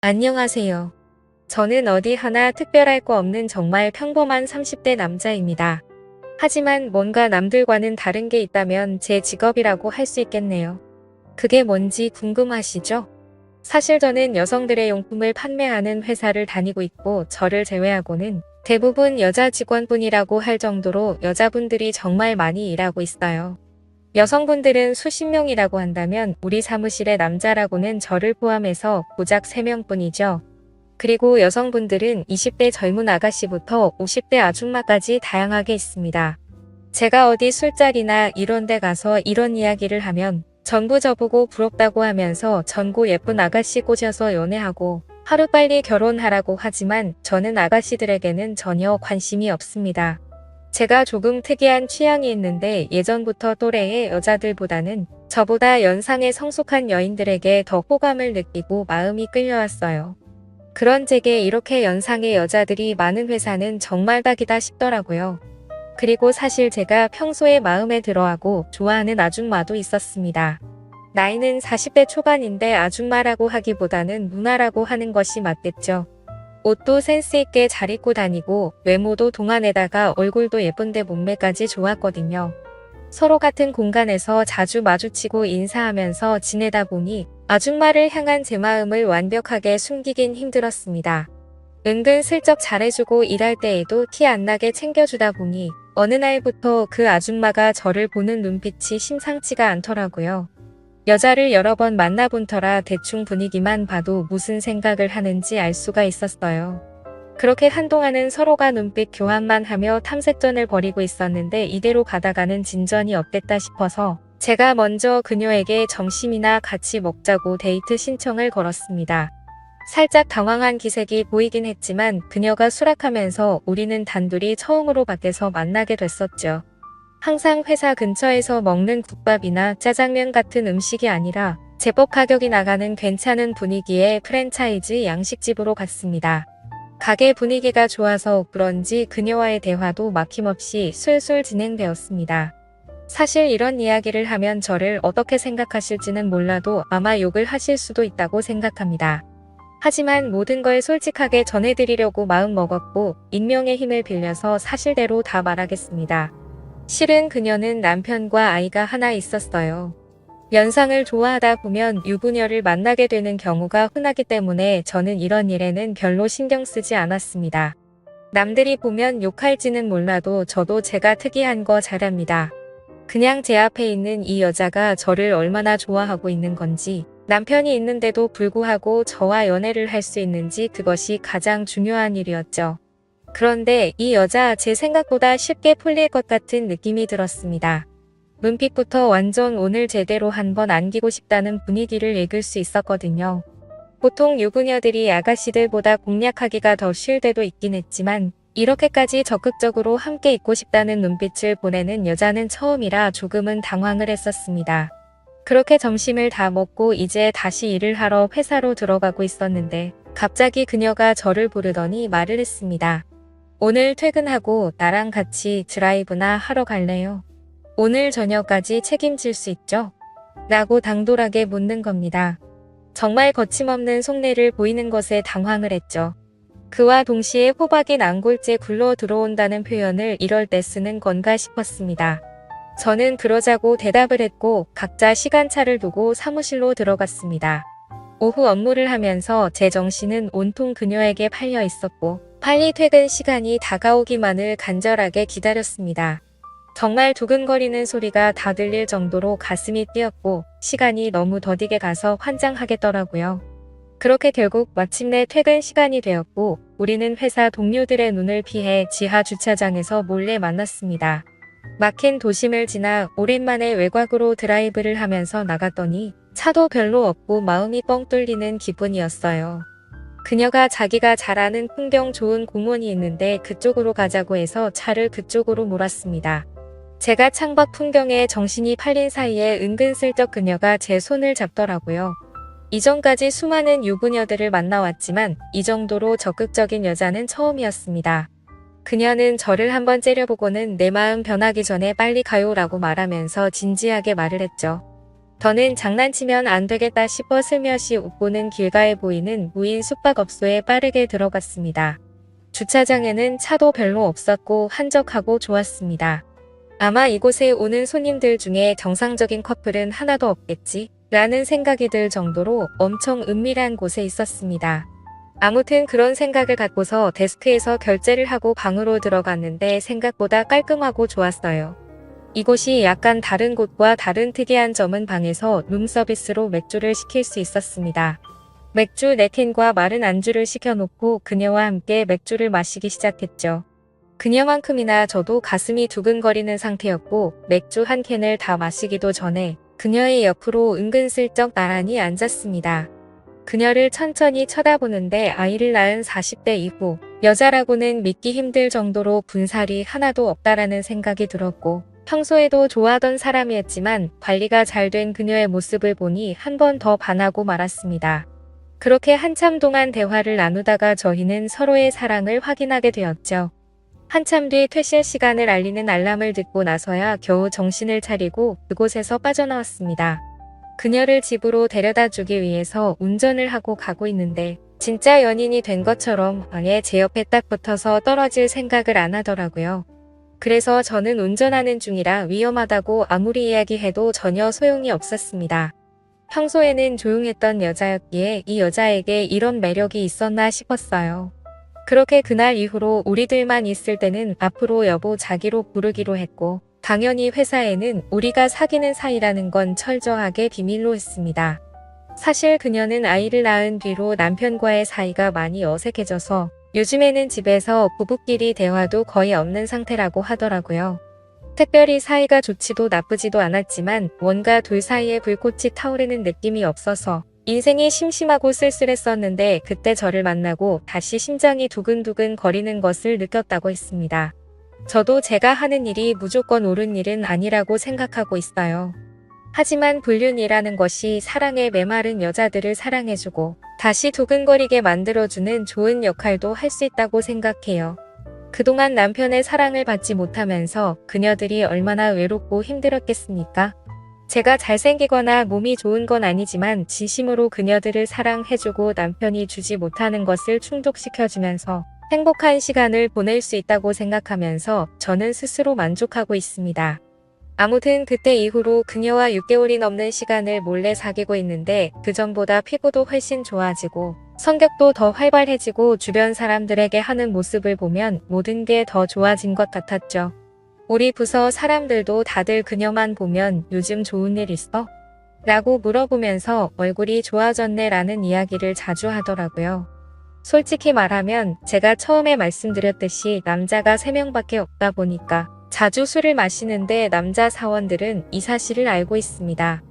안녕하세요. 저는 어디 하나 특별할 거 없는 정말 평범한 30대 남자입니다. 하지만 뭔가 남들과는 다른 게 있다면 제 직업이라고 할 수 있겠네요. 그게 뭔지 궁금하시죠? 사실 저는 여성들의 용품을 판매하는 회사를 다니고 있고 저를 제외하고는 대부분 여자 직원뿐이라고 할 정도로 여자분들이 정말 많이 일하고 있어요. 여성분들은 수십 명이라고 한다면 우리 사무실의 남자라고는 저를 포함해서 고작 3명뿐이죠. 그리고 여성분들은 20대 젊은 아가씨부터 50대 아줌마까지 다양하게 있습니다. 제가 어디 술자리나 이런 데 가서 이런 이야기를 하면 전부 저보고 부럽다고 하면서 전고 예쁜 아가씨 꼬셔서 연애하고 하루빨리 결혼하라고 하지만 저는 아가씨들에게는 전혀 관심이 없습니다. 제가 조금 특이한 취향이 있는데 예전부터 또래의 여자들보다는 저보다 연상의 성숙한 여인들에게 더 호감을 느끼고 마음이 끌려왔어요. 그런 제게 이렇게 연상의 여자들이 많은 회사는 정말 딱이다 싶더라고요. 그리고 사실 제가 평소에 마음에 들어하고 좋아하는 아줌마도 있었습니다. 나이는 40대 초반인데 아줌마라고 하기보다는 누나라고 하는 것이 맞겠죠. 옷도 센스 있게 잘 입고 다니고 외모도 동안에다가 얼굴도 예쁜데 몸매까지 좋았거든요. 서로 같은 공간에서 자주 마주치고 인사하면서 지내다 보니 아줌마를 향한 제 마음을 완벽하게 숨기긴 힘들었습니다. 은근슬쩍 잘해주고 일할 때에도 티 안 나게 챙겨주다 보니 어느 날부터 그 아줌마가 저를 보는 눈빛이 심상치가 않더라고요. 여자를 여러 번 만나본 터라 대충 분위기만 봐도 무슨 생각을 하는지 알 수가 있었어요. 그렇게 한동안은 서로가 눈빛 교환만 하며 탐색전을 벌이고 있었는데 이대로 가다가는 진전이 없겠다 싶어서 제가 먼저 그녀에게 점심이나 같이 먹자고 데이트 신청을 걸었습니다. 살짝 당황한 기색이 보이긴 했지만 그녀가 수락하면서 우리는 단둘이 처음으로 밖에서 만나게 됐었죠. 항상 회사 근처에서 먹는 국밥이나 짜장면 같은 음식이 아니라 제법 가격이 나가는 괜찮은 분위기의 프랜차이즈 양식집으로 갔습니다. 가게 분위기가 좋아서 그런지 그녀와의 대화도 막힘없이 술술 진행되었습니다. 사실 이런 이야기를 하면 저를 어떻게 생각하실지는 몰라도 아마 욕을 하실 수도 있다고 생각합니다. 하지만 모든 걸 솔직하게 전해드리려고 마음먹었고 익명의 힘을 빌려서 사실대로 다 말하겠습니다. 실은 그녀는 남편과 아이가 하나 있었어요. 연상을 좋아하다 보면 유부녀를 만나게 되는 경우가 흔하기 때문에 저는 이런 일에는 별로 신경 쓰지 않았습니다. 남들이 보면 욕할지는 몰라도 저도 제가 특이한 거 잘합니다. 그냥 제 앞에 있는 이 여자가 저를 얼마나 좋아하고 있는 건지, 남편이 있는데도 불구하고 저와 연애를 할 수 있는지 그것이 가장 중요한 일이었죠. 그런데 이 여자 제 생각보다 쉽게 풀릴 것 같은 느낌이 들었습니다. 눈빛부터 완전 오늘 제대로 한번 안기고 싶다는 분위기를 읽을 수 있었거든요. 보통 유부녀들이 아가씨들보다 공략하기가 더 쉬울 때도 있긴 했지만 이렇게까지 적극적으로 함께 있고 싶다는 눈빛을 보내는 여자는 처음이라 조금은 당황을 했었습니다. 그렇게 점심을 다 먹고 이제 다시 일을 하러 회사로 들어가고 있었는데 갑자기 그녀가 저를 부르더니 말을 했습니다. 오늘 퇴근하고 나랑 같이 드라이브나 하러 갈래요? 오늘 저녁까지 책임질 수 있죠? 라고 당돌하게 묻는 겁니다. 정말 거침없는 속내를 보이는 것에 당황을 했죠. 그와 동시에 호박이 난골째 굴러 들어온다는 표현을 이럴 때 쓰는 건가 싶었습니다. 저는 그러자고 대답을 했고 각자 시간차를 두고 사무실로 들어갔습니다. 오후 업무를 하면서 제 정신은 온통 그녀에게 팔려 있었고 빨리 퇴근 시간이 다가오기만을 간절하게 기다렸습니다. 정말 두근거리는 소리가 다 들릴 정도로 가슴이 뛰었고 시간이 너무 더디게 가서 환장하겠더라고요. 그렇게 결국 마침내 퇴근 시간이 되었고 우리는 회사 동료들의 눈을 피해 지하 주차장에서 몰래 만났습니다. 막힌 도심을 지나 오랜만에 외곽으로 드라이브를 하면서 나갔더니 차도 별로 없고 마음이 뻥 뚫리는 기분이었어요. 그녀가 자기가 잘 아는 풍경 좋은 공원이 있는데 그쪽으로 가자고 해서 차를 그쪽으로 몰았습니다. 제가 창밖 풍경에 정신이 팔린 사이에 은근슬쩍 그녀가 제 손을 잡더라고요. 이전까지 수많은 유부녀들을 만나왔지만 이 정도로 적극적인 여자는 처음이었습니다. 그녀는 저를 한번 째려보고는 내 마음 변하기 전에 빨리 가요라고 말하면서 진지하게 말을 했죠. 더는 장난치면 안 되겠다 싶어 슬며시 웃고는 길가에 보이는 무인 숙박업소에 빠르게 들어갔습니다. 주차장에는 차도 별로 없었고 한적하고 좋았습니다. 아마 이곳에 오는 손님들 중에 정상적인 커플은 하나도 없겠지? 라는 생각이 들 정도로 엄청 은밀한 곳에 있었습니다. 아무튼 그런 생각을 갖고서 데스크에서 결제를 하고 방으로 들어갔는데 생각보다 깔끔하고 좋았어요. 이곳이 약간 다른 곳과 다른 특이한 점은 방에서 룸서비스로 맥주를 시킬 수 있었습니다. 맥주 4캔과 마른 안주를 시켜놓고 그녀와 함께 맥주를 마시기 시작했죠. 그녀만큼이나 저도 가슴이 두근거리는 상태였고 맥주 1캔을 다 마시기도 전에 그녀의 옆으로 은근슬쩍 나란히 앉았습니다. 그녀를 천천히 쳐다보는데 아이를 낳은 40대 이후 여자라고는 믿기 힘들 정도로 분살이 하나도 없다라는 생각이 들었고 평소에도 좋아하던 사람이었지만 관리가 잘 된 그녀의 모습을 보니 한 번 더 반하고 말았습니다. 그렇게 한참 동안 대화를 나누다가 저희는 서로의 사랑을 확인하게 되었죠. 한참 뒤 퇴실 시간을 알리는 알람을 듣고 나서야 겨우 정신을 차리고 그곳에서 빠져나왔습니다. 그녀를 집으로 데려다 주기 위해서 운전을 하고 가고 있는데 진짜 연인이 된 것처럼 아예 제 옆에 딱 붙어서 떨어질 생각을 안 하더라고요. 그래서 저는 운전하는 중이라 위험하다고 아무리 이야기해도 전혀 소용이 없었습니다. 평소에는 조용했던 여자였기에 이 여자에게 이런 매력이 있었나 싶었어요. 그렇게 그날 이후로 우리들만 있을 때는 앞으로 여보 자기로 부르기로 했고 당연히 회사에는 우리가 사귀는 사이라는 건 철저하게 비밀로 했습니다. 사실 그녀는 아이를 낳은 뒤로 남편과의 사이가 많이 어색해져서 요즘에는 집에서 부부끼리 대화도 거의 없는 상태라고 하더라고요. 특별히 사이가 좋지도 나쁘지도 않았지만 뭔가 둘 사이에 불꽃이 타오르는 느낌이 없어서 인생이 심심하고 쓸쓸했었는데 그때 저를 만나고 다시 심장이 두근두근 거리는 것을 느꼈다고 했습니다. 저도 제가 하는 일이 무조건 옳은 일은 아니라고 생각하고 있어요. 하지만 불륜이라는 것이 사랑에 메마른 여자들을 사랑해주고 다시 두근거리게 만들어주는 좋은 역할도 할 수 있다고 생각해요. 그동안 남편의 사랑을 받지 못하면서 그녀들이 얼마나 외롭고 힘들었겠습니까? 제가 잘생기거나 몸이 좋은 건 아니지만 진심으로 그녀들을 사랑해주고 남편이 주지 못하는 것을 충족시켜주면서 행복한 시간을 보낼 수 있다고 생각하면서 저는 스스로 만족하고 있습니다. 아무튼 그때 이후로 그녀와 6개월이 넘는 시간을 몰래 사귀고 있는데 그전보다 피부도 훨씬 좋아지고 성격도 더 활발해지고 주변 사람들에게 하는 모습을 보면 모든 게 더 좋아진 것 같았죠. 우리 부서 사람들도 다들 그녀만 보면 요즘 좋은 일 있어? 라고 물어보면서 얼굴이 좋아졌네 라는 이야기를 자주 하더라고요. 솔직히 말하면 제가 처음에 말씀드렸듯이 남자가 3명밖에 없다 보니까 자주 술을 마시는데 남자 사원들은 이 사실을 알고 있습니다.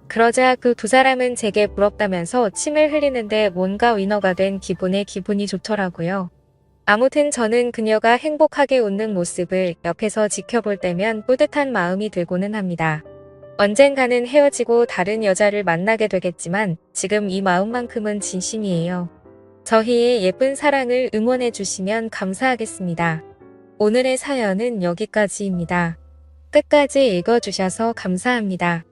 그러자 그 두 사람은 제게 부럽다면서 침을 흘리는데 뭔가 위너가 된 기분이 좋더라고요. 아무튼 저는 그녀가 행복하게 웃는 모습을 옆에서 지켜볼 때면 뿌듯한 마음이 들고는 합니다. 언젠가는 헤어지고 다른 여자를 만나게 되겠지만 지금 이 마음만큼은 진심이에요. 저희의 예쁜 사랑을 응원해 주시면 감사하겠습니다. 오늘의 사연은 여기까지입니다. 끝까지 읽어주셔서 감사합니다.